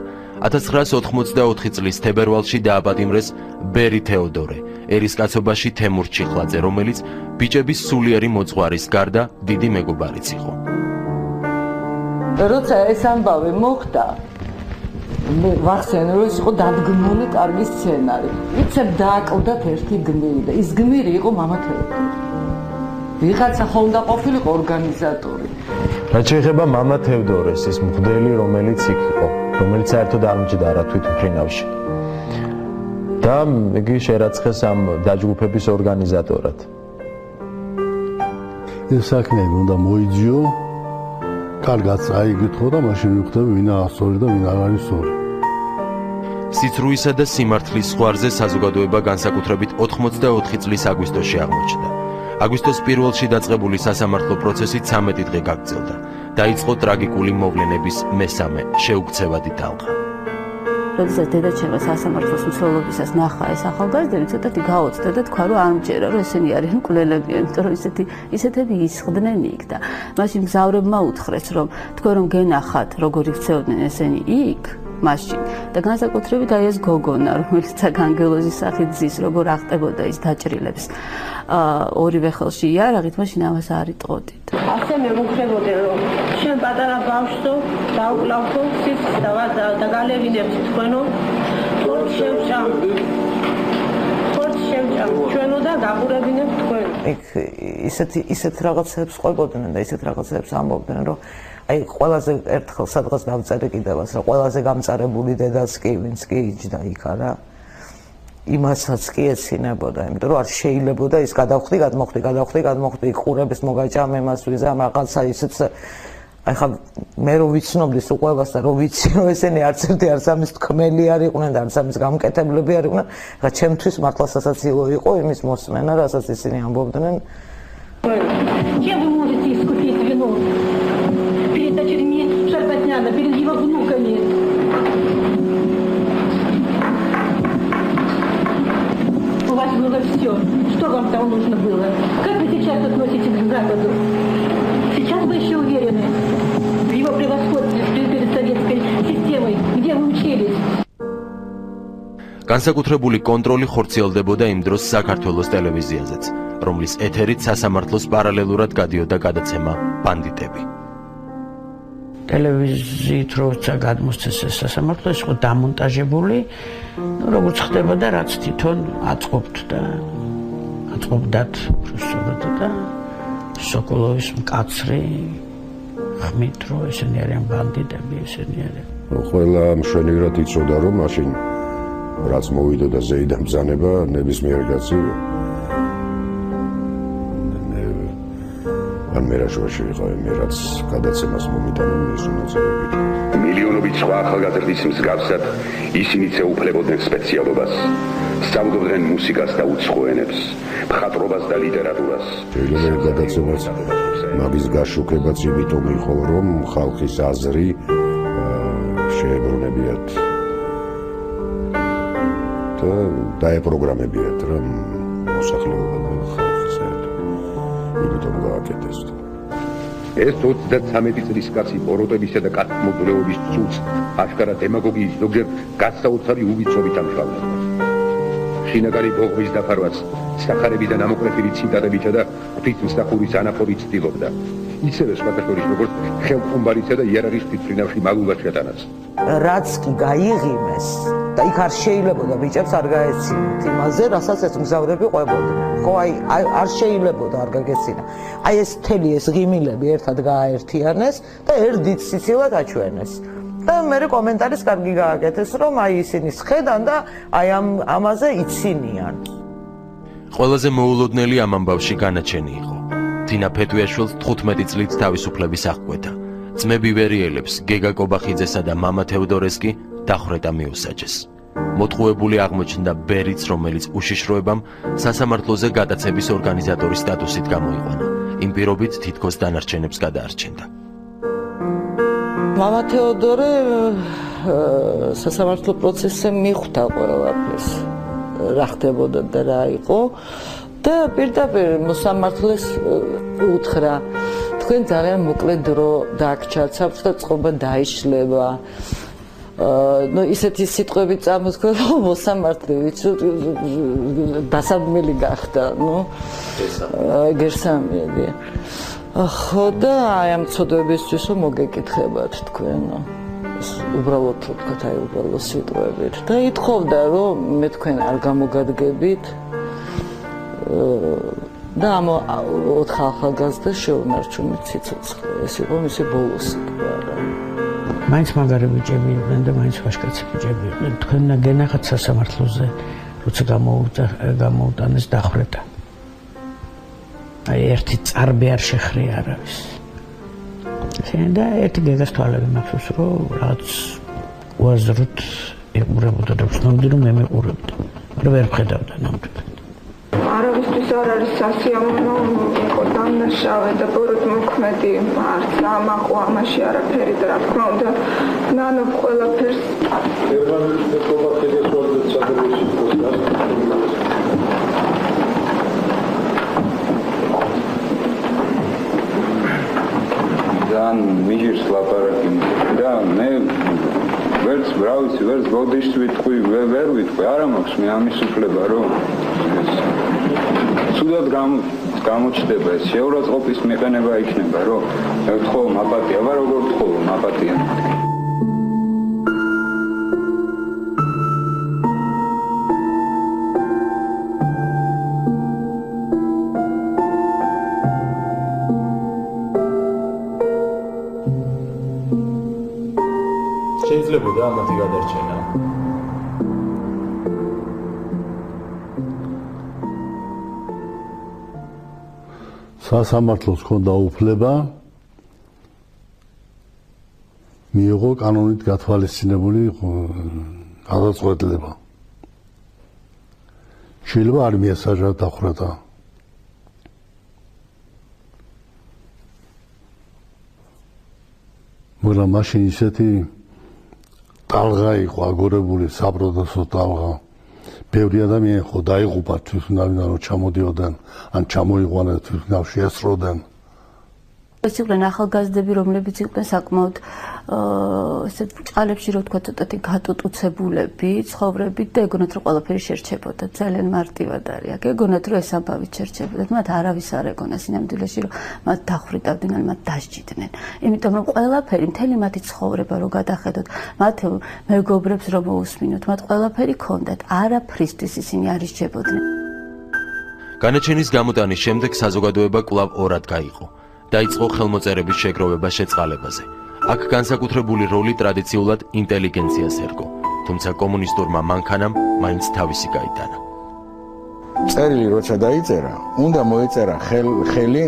1984 წლის თებერვალში დააპატიმრეს ბერი თეოდორე, ერისკაცობაში თემურ ჩიხლაძე, რომელიც ბიჭების სულიერი მოძღვარის გარდა დიდი მეგობარიც იყო. როცა ეს ამბავი მოხდა მე ვახსენე რომ ის იყო დადგმული კარგი სცენარი. იცებ დააკლდათ ერთი გმირი და ის გმირი იყო მამა თეოდორე. ვიღაცა ხომ და ყოფილიყო ორგანიზატორი. რაც შეეხება მამა თევდორეს ის მღვდელი რომელიც იქ იყო, რომელიც საერთოდ არ მჯდარა თვითმფრინავში. და იგი შერაცხეს ამ დაჯგუფების ორგანიზატორად. ეს საქმე უნდა მოიძიო კარგად აიგეთო და მაშინ ვიხვდები ვინ ასწორი და ვინ არ არის სწორი. სიცრუისა და სიმართლის ზღვარზე საზოგადოება განსაკუთრებით 84 წლის აგვისტოში აღმოჩნდა. აგვისტოს პირველში დაწყებული სასამართლო პროცესი 13 დღე გაგრძელდა. დაიწყო ტრაგიკული მოვლენების მესამე შეუქცევადი ტალღა. როდესაც დედაჩემმა სასამართლოს მსვლელობისას ნახა ეს ახალგაზრდები, ცოტათი გაოცდა და თქვა, რომ არ მჯერა, რომ ესენი არიან კვლელები, იმიტომ რომ ისეთები ისხდნენ იქ და მაშინ მგზავრებმა უთხრეს, რომ თქვენ რომ გენახათ, როგორ იქცეოდნენ ესენი იქ, მაშინ და განსაკუთრებით აი ეს გოგონა, რომელიც ანგელოზის სახით ზის, როგორ ახტებოდა ის დაჭრილებს. ორივე ხელში იარაღით, მაშინ ამას არ იტყოდით. ასე მეგობრებოდი რომ შენ პატარა ბავშვო დაუკლავთო სიც და გალევინებს თქვენო ხორცს შევჭამ ჩვენო და გაყურებინებ თქვენ. იქ ისეთ რაღაცებს ყვებოდნენ და ისეთ რაღაცებს ამბობდნენ რომ აი ყველაზე ერთხელ სადღაც დავწერე კიდევაც რა ყველაზე გამწარებული დედაც კი ვინც კი იჯდა იქ არა იმასაც კი ეცინებოდა იმიტომ რომ არ შეიძლებოდა ის გადავხდი ყურების მოგაჭამ ემას ვიზა რაღაცა ისიც აი ხა მე რო ვიცნობდი სულ ყველას და რო ვიცი რომ ესენი არც ერთი არც ამის თქმელი არ იყვნენ და არც ამის გამკეთებლები არ იყვნენ ხა ჩემთვის მართლა სასაცილო იყო имის მოსმენა რასაც ისინი ამბობდნენ Чем вы можете искупить вину перед дочерьми Шарпатняна, перед его внуками? У вас было все. Что вам там нужно было? Как вы сейчас относитесь к Западу? Сейчас вы еще уверены в его превосходстве перед советской системой, где вы учились? განსაკუთრებული კონტროლი ხორციელდებოდა იმ დროს საქართველოს ტელევიზიაზეც, რომლის ეთერით სასამართლოს პარალელურად გადიოდა გადაცემა ბანდიტები. ტელევიზიით როცა გადმოსცეს ეს სასამართლო ის იყო დამონტაჟებული, როგორც ხდებოდა რაც თვითონ აწყობდათ უბრალოდ და სოკოლოვის მკაცრი ხმით რომ ესენი არიან ბანდიტები, ესენი არიან. ყველა მშვენივრად იცოდა რომ მაშინ რაც მოვიდოდა ზეიდან ბრძანება ნებისმიერ კაცი ან მერაშუაში ვიყავი მე რაც გადაცემას მომიტანენ ეს უნაცებებით მილიონობით სხვა ახალგაზრდის მსგავსად ისინიც ეუფლებოდნენ სპეციალობას სწავლობდნენ მუსიკას და უცხო ენებს მხატვრობას და ლიტერატურას შეიძლება გადაცემას მაგის გაშუქებაც იმიტომ იყო რომ ხალხის აზრი შეებრუნებიათ და დაეპროგრამებიათ რომ მოსახლეობა და ხალხი საერთოდ. იმიტომ გააკეთეს. ეს 33 წლის კაცი პოროტებისა და კაცმოძრაობის ცუც აშკარა დემაგოგიის ზოგჯერ გასაოცარი უვიცობით ამჟღავნებს. შინაგანი ბოღმის დაფარვაც სახარები და ნამოკლეთილი ციტატებითა და ღვთისმსახურის ანაფორით ცდილობდა. ისევე სხვათა შორის როგორც ხელმხუმბარისა და იარაღის თვითმფრინავში მაგულად შეტანაც. რაც კი გაიღიმეს და იქ არ შეიძლებოდა ბიჭებს არ გაეცინათ იმაზე, რასაც ეს მგზავრები ყვებოდნენ. ხო, არ შეიძლებოდა არ გაგეცინა. ეს მთელი ეს ღიმილები ერთად გააერთიანეს და ერთ დიდ სიცილად აჩვენეს. და მე კომენტარის კარგი გააკეთეს, რომ ისინი სხედან და ამაზე იცინიან. ყველაზე მოულოდნელი ამ ამბავში განაჩენი იყო. თინა ფეტვიაშვილს 15 წლით თავისუფლების აღკვეთა. ძმე ბივერიელებს, გეგა კობახიძესა და მამა თევდორეს კი დახვრეტა მიუსაჯეს. მოტყუებული აღმოჩნდა ბერიც, რომელიც უშიშროებამ სასამართლოზე გადაცემის ორგანიზატორის სტატუსით გამოიყვანა. იმ პირობით თითქოს დანარჩენებს გადაარჩენდა. მამა თეოდორე სასამართლო პროცესზე მიხვდა ყველაფერს, რა ხდებოდა და რა იყო და პირდაპირ მოსამართლეს უთხრა, თქვენ ძალიან მოკლე დრო დაგჭათ, საფრთხე წყობა დაიშლება. ისეთი სიტყვები წამოთქვა, რომ მოსამართლე ვიცი დასადმელი გახდა, გერსამიები. ხო და ამ ცოდვებისთვის რომ მოგეკითხებათ თქვენ. უბრალოდ თქვათ უბრალოდ სიტყვებით და ითხოვდა რომ მე თქვენ არ გამოგადგებით და ამ 4 ახალგაზრდა შეუნარჩუნეთ სიცოცხლე. ეს იყო მისი ბოლო სიტყვა. მაინც მაგარი ბიჭები იყვნენ და მაინც ვაჟკაცი ბიჭები იყვნენ. თქვენ გენახათ სასამართლოზე, როცა გამოუტანეს დახვრეტა. ერთი წარბე არ შეხრია არავის. და ერთი გეგას თვალები მახსოვს, რომ რაღაც უაზროდ ეყურებოდა და ვცნობდი, რომ მე მეყურებდა. მაგრამ ვერ ვხედავდა ნამდვილად. არავისთვის არ არის სასიამოვნო იყო დამნაშავე და ბოროტ მოქმედი არც ამაყო ამაში არაფერი და რა თქმა უნდა ნანობ ყველაფერს ძალიან მიჟირს ლაპარაკი და მე ვერც ბრავიცი, ვერც ბოდიშს ვიტყვი, ვერ ვიტყვი, არა მაქვს მე ამის უფლება, რომ სულად გამოჩნდება ეს შეურაცხყოფის მიყენება იქნება, რომ ვთხოვ მაპატია, ვარ როგორ ვთხოვ მაპატია. შეიძლებოდა ამათი გადარჩენა. სასამართლოს ჰქონდა უფლება მიიღო კანონით გათვალისწინებული გადაწყვეტილება. შეიძლება არ მიესაჯა დახვრეტა. მაგრამ მაშინ ისეთი ტალღა იყო აგორებული, საპროტესტო ტალღა. ბევრი ადამიანი ხო დაიღუპა თვითმფრინავიდან, რომ ჩამოდიოდნენ, ან ჩამოიყვანენ თვითმფრინავში ესროდნენ. ეს იყვნენ ახალგაზრდები, რომლებიც იყვნენ საკმაოდ ესე ჭყალებში, რო ვთქვა, ცოტათი გატუტუცებულები, ცხოვრებით და ეგონათ, რომ ყველაფერი შერჩებოდა. ძალიან მარტივად არის. აქ ეგონათ, რომ ეს ამბავით შერჩებოდა. მათ არავის არ ეგონა სინამდვილეში, რომ მათ დახვრიტავდნენ, ან მათ დასჯიდნენ. იმიტომ რომ ყველაფერი, მთელი მათი ცხოვრება რო გადახედოთ, მათ მეგობრებს რომ მოусმინოთ, მათ ყველაფერი ქონდათ. არაფრისთვის ისინი არ ისჯებოდნენ. განაჩენის გამოტანის შემდეგ საზოგადოება კვლავ ორად გაიყო. დაიწყო ხელმოწერების შეგროვება შეწყალებაზე. აქ განსაკუთრებული როლი ტრადიციულად ინტელიგენციას ერგო, თუმცა კომუნისტურმა მანქანამ მაინც თავისი გაიტანა. წერილი როცა დაიწერა, უნდა მოეწერა ხელი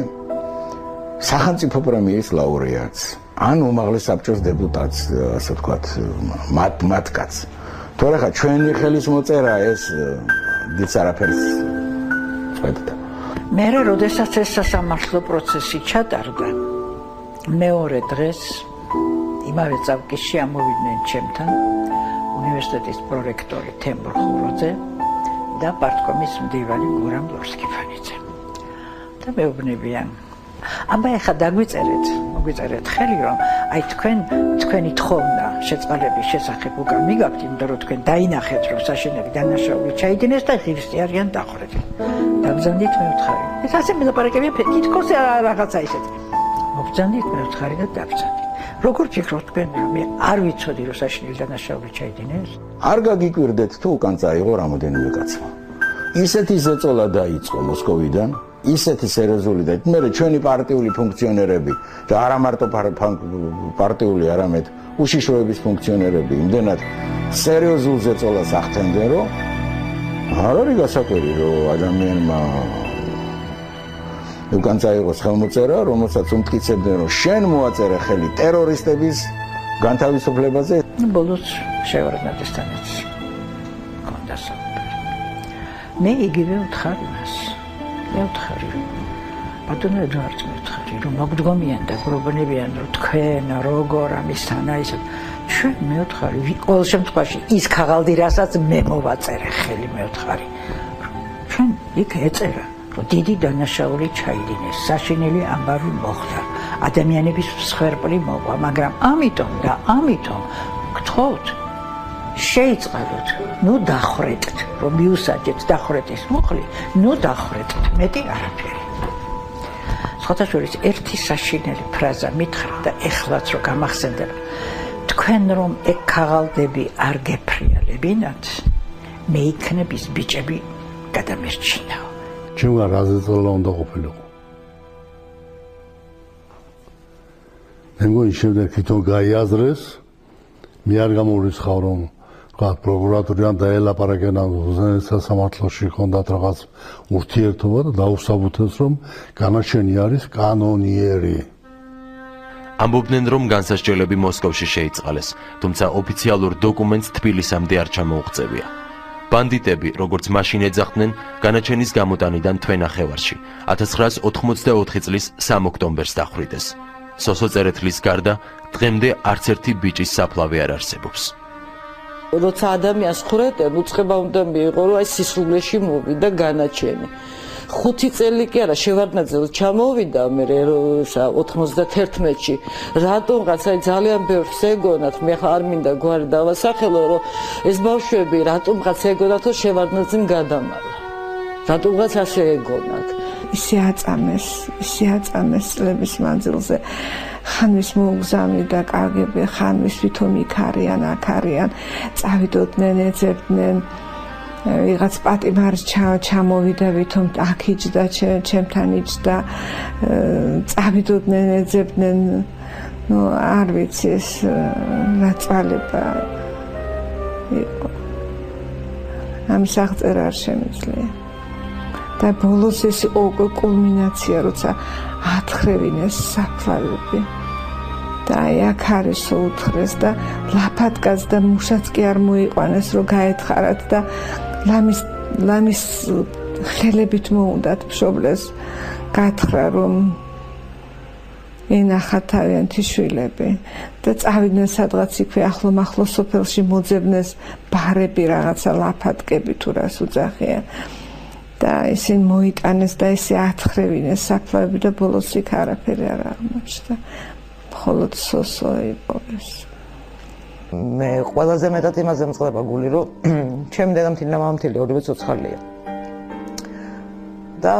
სახელმწიფო პრემიის ლაურეატს, ან უმაღლეს საბჭოს დეპუტატს, ასე ვთქვათ, მათკაც. თორე ხა ჩვენი ხელის მოწერა ეს დიდ არაფერს წვეთდა. მე როდესაც ეს სასამართლო პროცესი ჩატარდა, მეორე დღეს იმავე წავკისში ამოვიდნენ ჩემთან უნივერსიტეტის პრორექტორი თემურ ხუროძე და პარტკომის მდივანი გურამ ლორსკიფანიძე. და მეუბნებიან, აბა ეხა დაგვიწერეთ, მოგვიწერეთ ხელი, რომ აი თქვენი თხოვნა შეწყალების შესახებ უკან მიგაქვთ, იმიტომ რომ თქვენ დაინახეთ, რომ საშენელი დანაშაული ჩაიდინეს და ღირსი არიან დახვრეტი. დაგზავნით მეუთხარი. ეს ასე მელაპარაკებია თითქოს რაღაცა ისეთი. მოგზავნით მეუთხარი და დაგზავნით. როგორ ფიქრობთ თქვენ, რომ მე არ ვიცოდი, რომ საშინელი დანაშაული ჩაიდინეს? არ გაგიკვირდეთ თუ უკან წაიღო რამოდენიმე კაცმა. ისეთი ზეწოლა დაიწყო მოსკოვიდან, ისეთი სერიოზული და მე ჩვენი პარტიული ფუნქციონერები და არა მარტო პარტიული, არამედ უშიშროების ფუნქციონერები იმდენად სერიოზულ ზეწოლას ახდენდნენ, რომ არ არის გასაკვირი, რომ ადამიანმა უკან წაიღოს ხელმოწერა, რომელსაც უმტკიცებდნენ, რომ შენ მოაწერე ხელი ტერორისტების განთავისუფლებაზე. ბოლოს შევარდნადესთანაც კონდა საუბარი. მე იგივე ვთხარი მას. მე ვთხარი, ბატონო ედვარდს მევთხარი, რომ მოგდგომიან და გრობნებიან, რომ თქვენ როგორ ამისთანა ისე ჩვენ მევთხარი, ყოველ შემთხვევაში ის ქაღალდი, რასაც მე მოვაწერე ხელი მევთხარი. ჩვენ იქ ეწერა, რომ დიდი დანაშაული ჩაიდინეს, საშინელი ამბავი მოხდა, ადამიანების მსხვერპლი მოყვა, მაგრამ ამიტომ გთხოვთ, შეიწყალოთ, ნუ დახვრეტთ, რომ მიუსაჯეთ დახვრეტის მუხლი, ნუ დახვრეტთ, მეტი არაფერი. სხვათა შორის ერთი საშინელი ფრაზა მითხრა და ეხლაც რო გამახსენდება, თქვენ რომ ეგ ქაღალდები არ გეფრიალებინათ, მე იქნებ ის ბიჭები გადამერჩინაო. ჩემგან რა ზეწოლა უნდა ყოფილიყო? მე მგონი შემდეგ თვითონ გაიაზრეს, მე არ გამორიცხავ რომ პროკურატურიდან დაელაპარაკენ სასამართლოში ჰქონდათ რაღაც ურთიერთობა და დაუსაბუთეს რომ განაჩენი არის კანონიერი. ამბობდნენ რომ განსასჯელები მოსკოვში შეიწყალეს, თუმცა ოფიციალურ დოკუმენტს თბილისამდე არ ჩამოუღწევია. ბანდიტები, როგორც მაშინ ეძახდნენ, განაჩენის გამოტანიდან თვენახევარში 1984 წლის 3 ოქტომბერს დახვრიტეს. სოსო წერეთლის გარდა დღემდე არც ერთი ბიჭის საფლავი არ არსებობს. როცა ადამიანს ხრეტენ, უწყება უნდა მიიღო, რომ აი სისრულეში მოვიდა განაჩენი. 5 წელი კი არა, შევარდნაძე ჩამოვიდა მე 91-ში. რატომღაც აი ძალიან ბევრს ეგონათ, მე არ მინდა გვარი დავასახელო, რომ ეს ბავშვები რატომღაც ეგონათ, რომ შევარდნაძემ გადამალა. რატომღაც ასე ეგონათ. ისე აწამეს წლების მანძილზე. ხანვის მოუგზავნი და კარგები, ხანვის ვითომ იქ არიან, აქ არიან, წავიდოდნენ, ეძებდნენ. ვიღაც პატიმარს ჩამოვიდა, ვითომ აქ იჯდა, ჩემთან იჯდა, წავიდოდნენ, ეძებდნენ. ნუ არ ვიცი ეს რა წვალება იყო. ამის აღწერა არ შემიძლია. და ბოლოს ეს იყო უკვე კულმინაცია, როცა ათხრევინეს საფლავები. და აი აქ არის უთხრეს და ლაფატკაც და მუშაც კი არ მოიყვანეს, რომ გაეთხარათ და ლამის ხელებით მოუნდათ მშობლეს გათხრა, რომ ენახათ თავიანთი შვილები და წავიდნენ სადღაც იქვე ახლო სოფელში მოძებნეს ბარები, რაღაცა ლაფატკები თუ რას უძახიან. და ისინი მოიტანეს და ესე ათხრევინეს საფლავები და ბოლოს იქ არაფერი არ აღმოჩნდა. მხოლოდ სოსო იყო ეს. მე ყველაზე მეტად იმაზე მწყდება გული, რომ ჩემი დედამთილი და მამამთილი ორივე ცოცხალია. და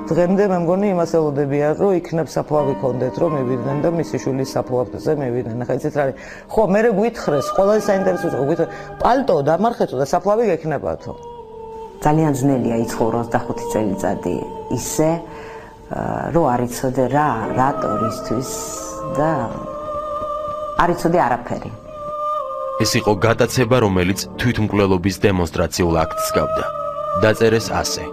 დღემდე მე მგონი იმას ელოდებიან, რომ იქნებ საფლავი ქონდეთ, რომ მივიდნენ და მისი შვილის საფლავზე მივიდნენ. ახლა იცით რა არის? ხო, მე გვითხრეს, ყველაზე საინტერესო იყო გვითხრეს, პალტო დამარხეთო და საფლავი გექნებათო. ძალიან ძნელია იცხოვრო 25 წელიწადი ისე, რომ არ იცოდე რატო რისთვის და არ იცოდე არაფერი. ეს იყო გადაცემა, რომელიც თვითმკვლელობის დემონსტრაციულ აქტს გავდა. დაწერეს ასე: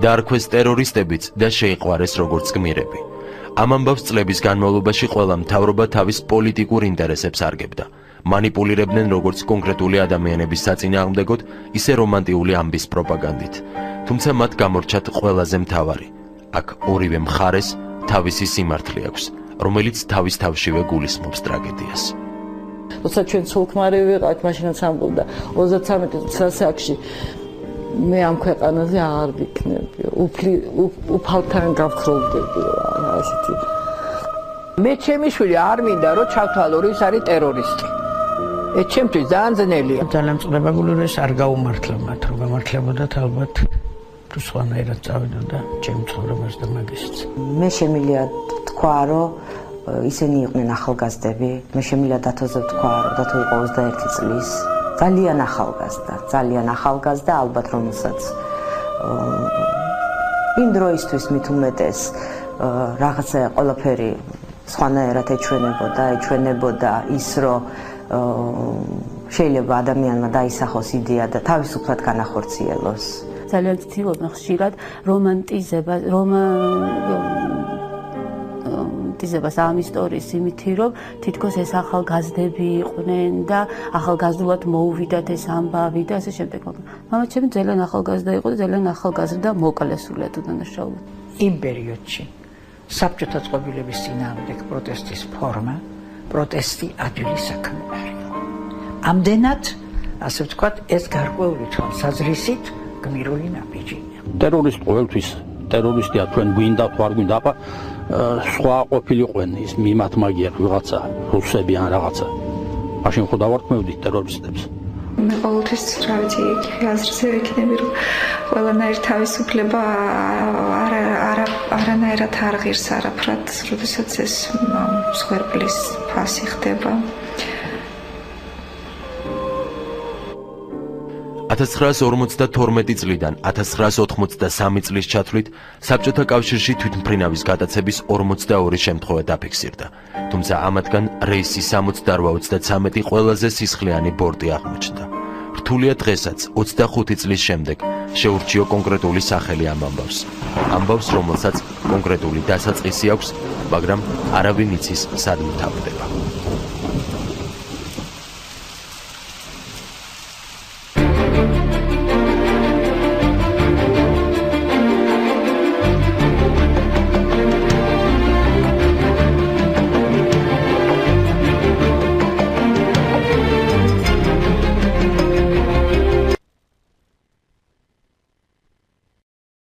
დაარქვეს ტერორისტებიც და შეიყვარეს როგორც გმირები. ამ ამბავს წლების განმავლობაში ყველა მთავრობა თავის პოლიტიკურ ინტერესებს არგებდა. მანიპულირებდნენ როგორც კონკრეტული ადამიანების საწინააღმდეგოდ, ისე რომანტიული ამბის პროპაგანდით. თუმცა მათ გამორჩათ ყველაზე მთავარი: აქ ორივე მხარეს თავისი სიმართლე აქვს, რომელიც თავის თავშივე გულისხმობს ტრაგედიას. როცა ჩვენ სულქმარი ვიყავით, მაშინაც ამბობდა 33 წელს მე ამ ქვეყანაზე აღარ ვიქნები. უფალთან გავხროვდები რა ასეთი. მე ჩემი შვილი არ მინდა რომ ჩავთვალო რომ ის არის ტერორისტი. ეს ჩემთვის ძალიან ძნელია. ძალიან წლებებული რომ ეს არ გაუმართლა მათ, რომ გამართლებოდათ ალბათ თუ სხვანაირად წავიდოდა ჩემ ცხოვრებას და მაგისიც. მე შემიძლია თქვა რომ ისინი იყვნენ ახალგაზრდები. მე შემიძლია დათოზე თქვა რომ დათო იყო 21 წლის. ძალიან ახალგაზრდა ალბათ რომელსაც იმ დროისთვის მით უმეტეს რაღაცა ყველაფერი სხვანაირად ეჩვენებოდა ის რომ შეიძლება ადამიანმა დაისახოს იდეა და თავისუფლად განახორციელოს. ძალიან ცდილობენ ხშირად რომანტიზებას ამ ისტორიის იმითი, რომ თითქოს ეს ახალგაზრდები იყვნენ და ახალგაზრდულად მოუვიდათ ეს ამბავი და ასე შემდეგ. მამაჩემი ძალიან ახალგაზრდა იყო და ძალიან ახალგაზრდა მოკლეს სულად უდანაშაულად. იმ პერიოდში საბჭოთა წყობილების წინააღმდეგ პროტესტის ფორმა, პროტესტი ადვილი საქმე არ იყო. ამდენად, ასე ვთქვათ, ეს გარკვეული თვალსაზრისით გმირული ნაბიჯია. ტერორისტი ყოველთვის ტერორისტია თქვენ გვინდა თუ არ გვინდა, აბა სხვა ყოფილიყვენ ის მიმათ მაგიერ ვიღაცა რუსები ან რაღაცა. მაშინ ხო დავარქმევდით ტერორისტებს. მე ყოველთვის რა ვიცი, აზრზე ვიქნები, რომ ყველანაირ თავისუფლება არანაირად არ ღირს არაფრად, როდესაც ეს მსხვერპლის ფასი ხდება. 1952 წლიდან 1983 წლის ჩათვლით საბჭოთა კავშირში თვითმფრინავის გადაცების 42 შემთხვევა დაფიქსირდა. თუმცა ამათგან რეისი 60-33 ყველაზე სისხლიანი ბორტი აღმოჩნდა. რთულია დღესაც 25 წლის შემდეგ შეურჩიო კონკრეტული სახელი ამ ამბავს. ამბავს, რომელსაც კონკრეტული დასაწყისი აქვს, მაგრამ არავინ იცის სად მთავრდება.